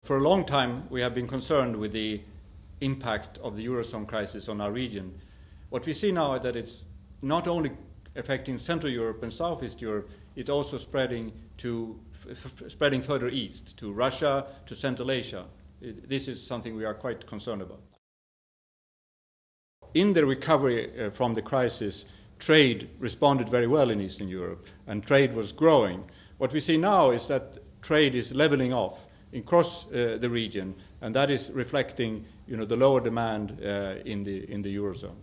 For a long time, we have been concerned with the impact of the Eurozone crisis on our region. What we see now is that it's not only affecting Central Europe and Southeast Europe, it's also spreading further east, to Russia, to Central Asia. This is something we are quite concerned about. In the recovery from the crisis, trade responded very well in Eastern Europe, and trade was growing. What we see now is that trade is leveling off across the region, and that is reflecting, the lower demand in the Eurozone.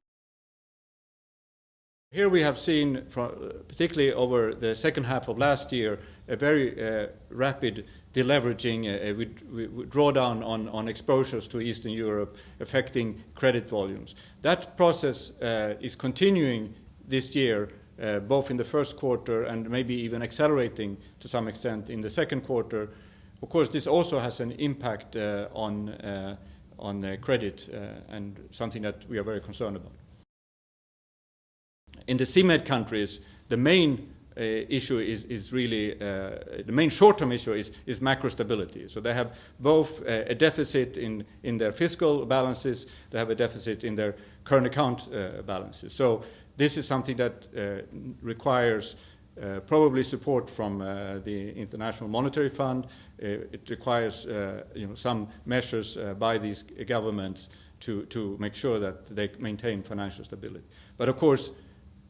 Here we have seen, particularly over the second half of last year, a very rapid deleveraging, with drawdown on exposures to Eastern Europe, affecting credit volumes. That process is continuing this year, both in the first quarter and maybe even accelerating to some extent in the second quarter. Of course, this also has an impact on credit, and something that we are very concerned about. In the CMED countries, the main issue is really, the main short-term issue is macro stability. So they have both a deficit in their fiscal balances, they have a deficit in their current account balances. So this is something that requires probably support from the International Monetary Fund. It requires some measures by these governments to make sure that they maintain financial stability. But of course,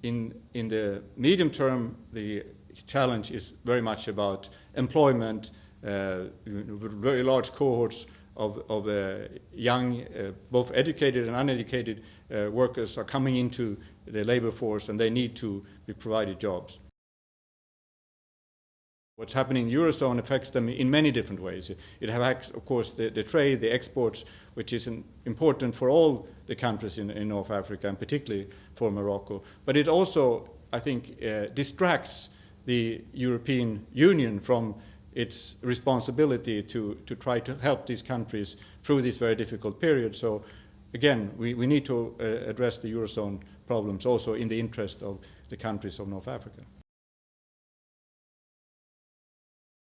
in the medium term, the challenge is very much about employment. Very large cohorts of young, both educated and uneducated workers are coming into the labor force, and they need to be provided jobs. What's happening in the Eurozone affects them in many different ways. It affects, of course, the trade, the exports, which is important for all the countries in North Africa, and particularly for Morocco. But it also, I think, distracts the European Union from its responsibility to try to help these countries through this very difficult period. So, again, we need to address the Eurozone problems also in the interest of the countries of North Africa.